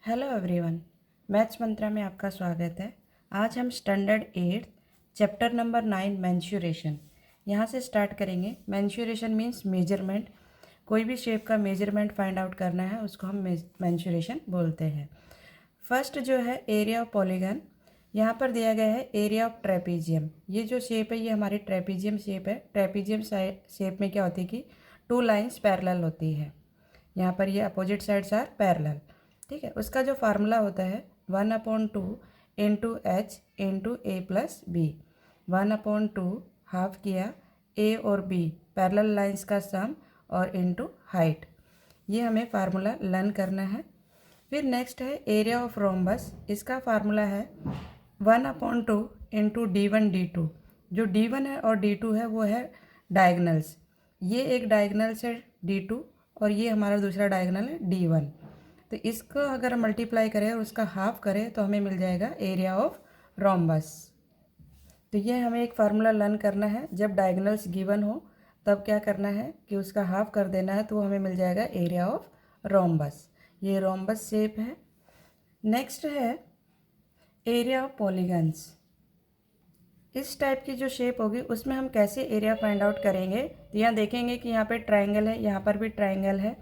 Hello everyone, maths मंत्रा में आपका स्वागत है। आज हम स्टैंडर्ड 8 चैप्टर नंबर 9 मेंसुरेशन यहाँ से स्टार्ट करेंगे। Mensuration means measurement. कोई भी शेप का मेजरमेंट फाइंड आउट करना है उसको हम मेंसुरेशन बोलते हैं। फर्स्ट जो है एरिया ऑफ पॉलीगन, यहाँ पर दिया गया है एरिया ऑफ ट्रेपीजियम। ये जो शेप है ये हमारी ट्रेपीजियम शेप है। ट्रेपीजियम शेप में क्या होती है कि 2 लाइन्स पैरेलल होती है। यहाँ पर ये अपोजिट साइड्स आर पैरेलल। ठीक है, उसका जो फार्मूला होता है 1/2 into h into a plus B. 1/2 half किया ए और बी पैरेलल लाइंस का सम और इंटू हाइट। ये हमें फार्मूला लर्न करना है। फिर नेक्स्ट है एरिया ऑफ रोम्बस। इसका फार्मूला है 1/2 इंटू D1 D2। जो D1 है और D2 है वो है डायगनल्स। ये एक डायगनल्स है D2 और ये हमारा दूसरा डायगनल है D1। तो इसको अगर मल्टीप्लाई करें और उसका हाफ करें तो हमें मिल जाएगा एरिया ऑफ रोम्बस। तो ये हमें एक फार्मूला लर्न करना है। जब डायगनल्स गिवन हो तब क्या करना है कि उसका हाफ कर देना है तो हमें मिल जाएगा एरिया ऑफ रोम्बस। ये रोम्बस शेप है। नेक्स्ट है एरिया ऑफ पॉलीगन्स। इस टाइप की जो शेप होगी उसमें हम कैसे एरिया फाइंड आउट करेंगे। तो यहाँ देखेंगे कि यहाँ पे ट्रायंगल है, यहाँ पर भी ट्रायंगल है,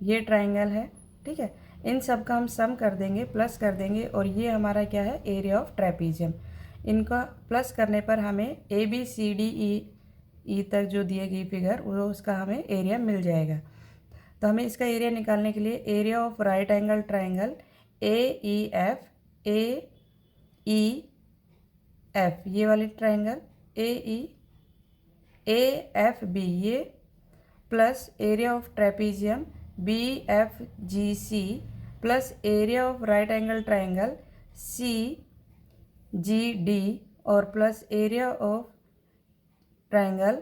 ये ट्रायंगल है। ठीक है, इन सब का हम सम कर देंगे, प्लस कर देंगे और ये हमारा क्या है एरिया ऑफ ट्रेपीजियम। इनका प्लस करने पर हमें ABCDE तक जो दिए गई फिगर वो उसका हमें एरिया मिल जाएगा। तो हमें इसका एरिया निकालने के लिए area of right angle triangle AEF AEF ये वाली ट्रायंगल AEAFB ये plus area of trapezium BFGC plus area of right angle triangle CGD और plus area of triangle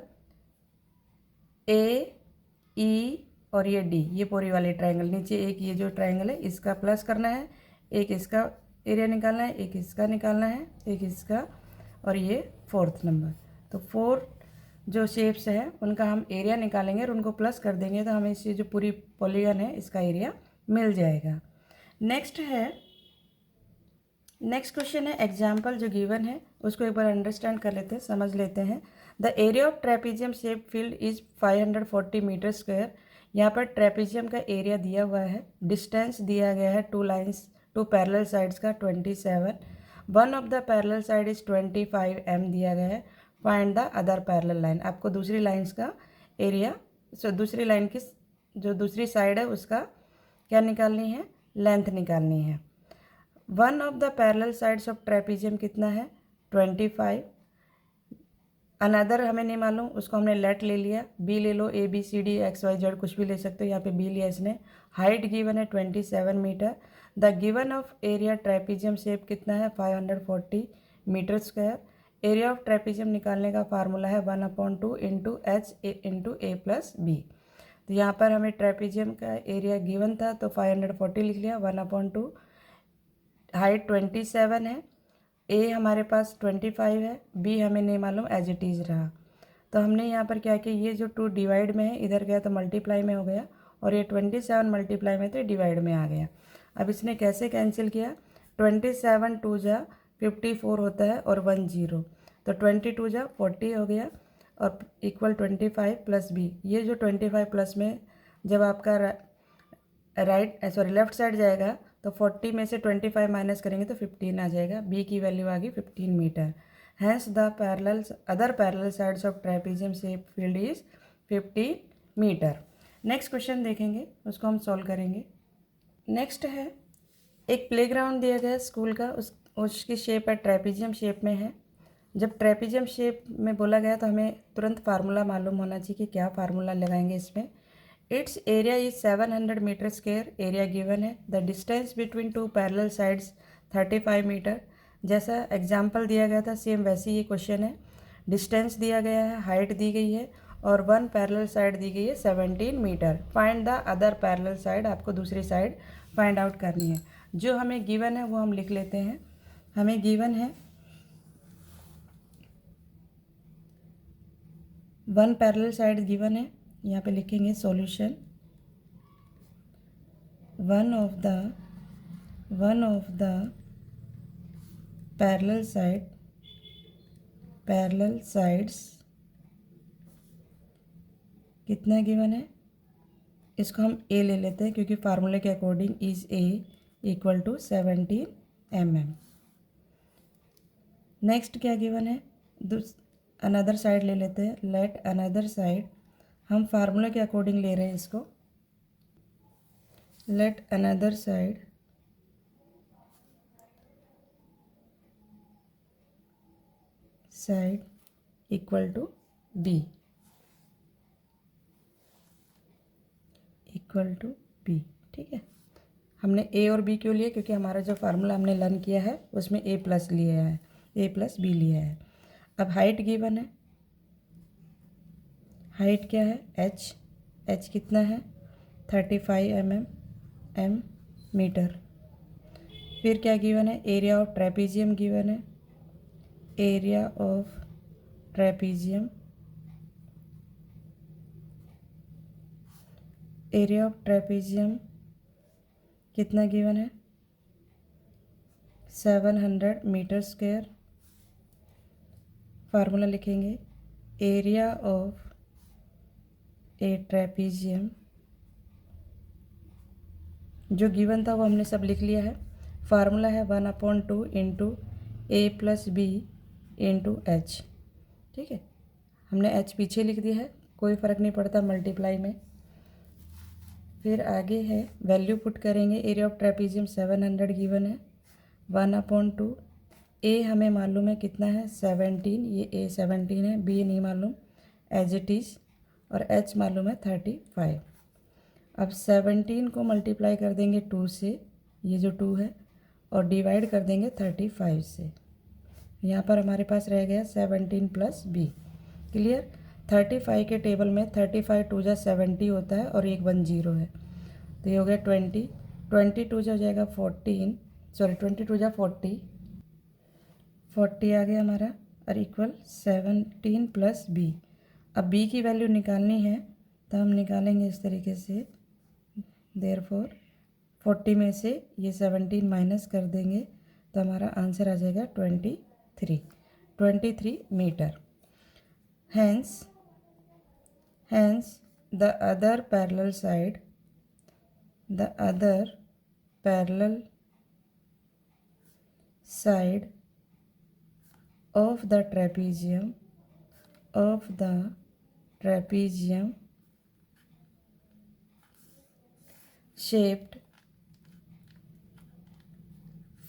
AE और ये D। ये पूरी वाली ट्रायंगल नीचे एक ये जो ट्रायंगल है इसका प्लस करना है, एक इसका एरिया निकालना है, एक इसका निकालना है, एक इसका और ये 4th नंबर। तो 4 जो शेप्स हैं उनका हम एरिया निकालेंगे और उनको प्लस कर देंगे तो हमें इससे जो पूरी पॉलीगन है इसका एरिया मिल जाएगा। नेक्स्ट क्वेश्चन है एग्जाम्पल जो गिवन है उसको एक बार अंडरस्टैंड कर लेते हैं, समझ लेते हैं। The area of trapezium shape field is 540 metre square. यहाँ पर ट्रेपीजियम का एरिया दिया हुआ है, डिस्टेंस दिया गया है 2 पैरेलल साइड्स का 27। One of the parallel side is 25 m दिया गया है। Find the other parallel line. आपको दूसरी लाइन्स का एरिया, दूसरी लाइन की जो दूसरी साइड है उसका क्या निकालनी है, लेंथ निकालनी है। One of the parallel sides of trapezium कितना है 25। अनदर हमें नहीं मालूम, उसको हमने लेट ले लिया, बी ले लो, ABCD XYZ कुछ भी ले सकते हो, यहाँ पे बी लिया इसने। हाइट गिवन है 27 metre. The given of area trapezium shape कितना है 540 metre square. Area of trapezium निकालने का फार्मूला है 1/2 into h into a plus b. तो यहाँ पर हमें ट्रेपीजियम का एरिया गिवन था तो 540 लिख लिया, 1/2। हाइट 27 है, ए हमारे पास 25 है, बी हमें नहीं मालूम, एज इट इज़ रहा। तो हमने यहाँ पर क्या किया, ये जो 2 डिवाइड में है इधर गया तो मल्टीप्लाई में हो गया और ये 27 मल्टीप्लाई में तो डिवाइड में आ गया। अब इसने कैसे कैंसिल किया, 27 2 जा 54 होता है और 1 0, तो 22 जा 40 हो गया और इक्वल 25 प्लस बी। ये जो 25 प्लस में जब आपका लेफ्ट साइड जाएगा तो 40 में से 25 माइनस करेंगे तो 15 आ जाएगा। बी की वैल्यू आ गई 15 metre. Hence the other parallel sides of trapezium shape field is 50 metre. Next question देखेंगे, उसको हम सॉल्व करेंगे। नेक्स्ट है एक प्लेग्राउंड दिया गया स्कूल का, उसकी शेप है ट्रेपीजियम शेप में है। जब ट्रेपीजियम शेप में बोला गया तो हमें तुरंत फार्मूला मालूम होना चाहिए कि क्या फार्मूला लगाएंगे इसमें। Its area is 700 meter square. Area given है। The distance between 2 parallel sides 35 meter. जैसा एग्जाम्पल दिया गया था सेम वैसे ही क्वेश्चन है। डिस्टेंस दिया गया है, हाइट दी गई है और 1 पैरेलल साइड दी गई है 17 metre. Find the other parallel side. आपको दूसरी साइड फाइंड आउट करनी है। जो हमें गिवन है वो हम लिख लेते हैं। हमें गिवन है 1 पैरेलल साइड गिवन है, यहाँ पे लिखेंगे solution. One of the parallel sides कितना गिवन है, इसको हम ए ले लेते हैं क्योंकि फार्मूले के according is a equal to 17 mm। Next क्या गिवन है, अनदर साइड ले लेते हैं। लेट अनदर साइड, हम फार्मूले के अकॉर्डिंग ले रहे हैं इसको। Let another side equal to b, equal to b. ठीक है, हमने ए और बी क्यों लिए, क्योंकि हमारा जो फार्मूला हमने लर्न किया है उसमें ए प्लस लिया है, ए प्लस बी लिया है। अब हाइट गिवन है, हाइट क्या है, एच कितना है 35 एम मीटर। फिर क्या गिवन है, एरिया ऑफ ट्रेपीजियम गिवन है, area of trapezium, area of trapezium कितना गिवन है 700 मीटर स्क्वायर। फार्मूला लिखेंगे, एरिया ऑफ ए ट्रेपीजियम, जो गिवन था वो हमने सब लिख लिया है। फार्मूला है 1/2 into a plus B into H. ठीक है, हमने एच पीछे लिख दिया है, कोई फ़र्क नहीं पड़ता मल्टीप्लाई में। फिर आगे है वैल्यू पुट करेंगे, एरिया ऑफ ट्रेपीजियम 700 गिवन है, 1/2। ए हमें मालूम है कितना है 17, ये ए 17 है, बी नहीं मालूम एज इट इज़, और एच मालूम है 35। अब 17 को मल्टीप्लाई कर देंगे 2 से, ये जो 2 है, और डिवाइड कर देंगे 35 से। यहाँ पर हमारे पास रह गया 17 प्लस बी। क्लियर, 35 के टेबल में 35 2 जा 70 होता है और एक 1 0 है, तो ये हो गया 20, 22 जा हो जाएगा 14, सॉरी 22 जा 40 आ गया हमारा, और इक्वल 17 प्लस बी। अब बी की वैल्यू निकालनी है तो हम निकालेंगे इस तरीके से, देयरफॉर 40 में से ये 17 माइनस कर देंगे तो हमारा आंसर आ जाएगा 23 metre. Hence the other parallel side of the trapezium shaped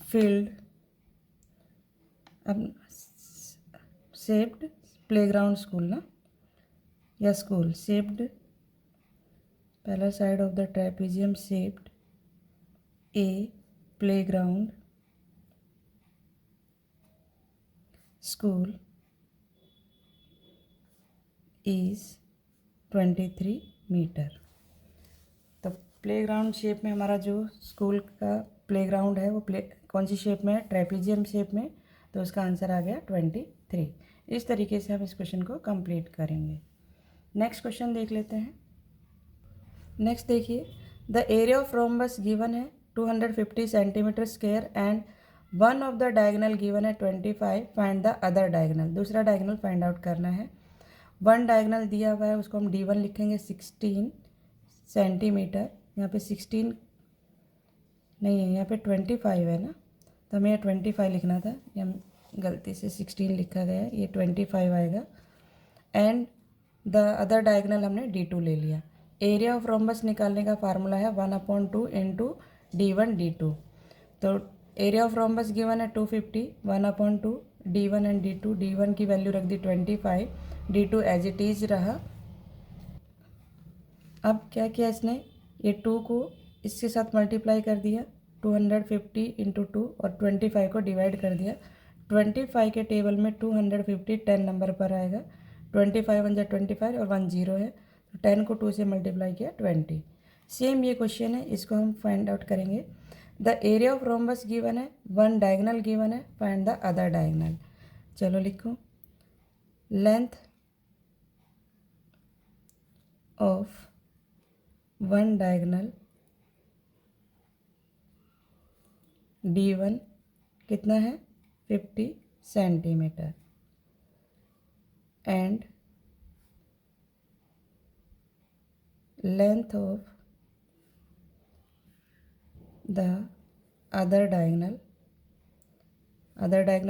filled अब shaped प्लेग्राउंड स्कूल ना, या school, shaped parallel side of the trapezium shaped a playground school is 23 metre. तो प्लेग्राउंड शेप में हमारा जो स्कूल का playground है वो कौन सी शेप में है, ट्रेपीजियम शेप में, तो उसका आंसर आ गया 23। इस तरीके से हम इस क्वेश्चन को कंप्लीट करेंगे। नेक्स्ट क्वेश्चन देख लेते हैं। नेक्स्ट देखिए, the area of rhombus given है 250 centimetre square and one of the diagonal given है 25, फाइंड द अदर डायगोनल। दूसरा डायगोनल फाइंड आउट करना है। वन डायगोनल दिया हुआ है, उसको हम D1 लिखेंगे 16 सेंटीमीटर। यहाँ पे 16 नहीं है, यहाँ पे 25 है ना, तो हमें 25 लिखना था, ये हम गलती से 16 लिखा गया, ये 25 आएगा। एंड द अदर डायगोनल हमने D2 ले लिया। एरिया ऑफ रोम्बस निकालने का फार्मूला है 1/2 इंटू D1 D2। तो एरिया ऑफ रोम्बस गिवन है 250, 1/2 D1 एंड D2। D1 की वैल्यू रख दी 25, D2 एज इट इज रहा। अब क्या किया इसने, ये 2 को इसके साथ मल्टीप्लाई कर दिया, 250 इंटू 2, और 25 को डिवाइड कर दिया। 25 के टेबल में 250 10 नंबर पर आएगा, 25 1 जा 25 और 1 0 है, तो 10 को 2 से मल्टीप्लाई किया 20। सेम ये क्वेश्चन है, इसको हम फाइंड आउट करेंगे। The area of rhombus given है, वन डायगोनल गिवन है, फाइंड द अदर डायगोनल। चलो लिखो, length of one diagonal D1 कितना है 50 centimetre and length of the other diagonal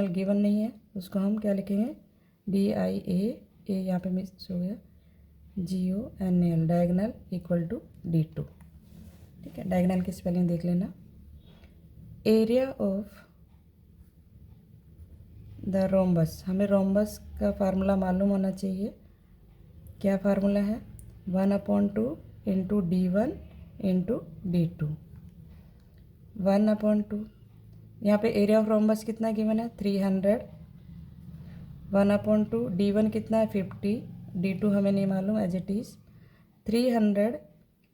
given नहीं है, उसको हम क्या लिखेंगे DIA, यहाँ पे मिस हो गया, GONAL, diagonal equal to D2। ठीक है, डायगनल की स्पेलिंग देख लेना। एरिया ऑफ द रोम्बस, हमें रोम्बस का फार्मूला मालूम होना चाहिए। क्या फार्मूला है 1/2 इंटू D1 इंटू D2। 1/2, यहाँ पे एरिया ऑफ रोम्बस कितना गिवन है 300। 1/2 D1 कितना है 50, D2 हमें नहीं मालूम एज इट इज़। 300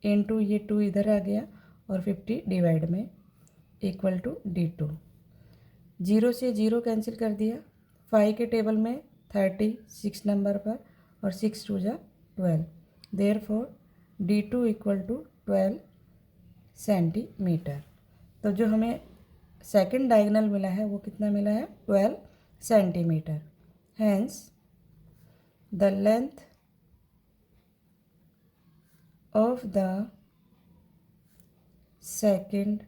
इंटू ये 2 इधर आ गया और 50 डिवाइड में इक्वल टू D2। 0 से 0 कैंसिल कर दिया, 5 के टेबल में 30 6 नंबर पर और 6 2 जा 12, therefore D2 equal to 12 centimetre. तो जो हमें सेकंड डायगोनल मिला है वो कितना मिला है 12 centimetre. Hence the length of the second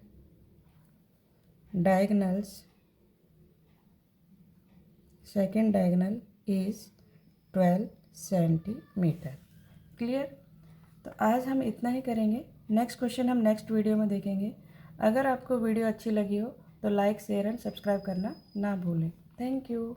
diagonal is 12 centimetre. Clear. तो आज हम इतना ही करेंगे, नेक्स्ट क्वेश्चन हम नेक्स्ट वीडियो में देखेंगे। अगर आपको वीडियो अच्छी लगी हो तो लाइक शेयर एंड सब्सक्राइब करना ना भूलें। Thank you.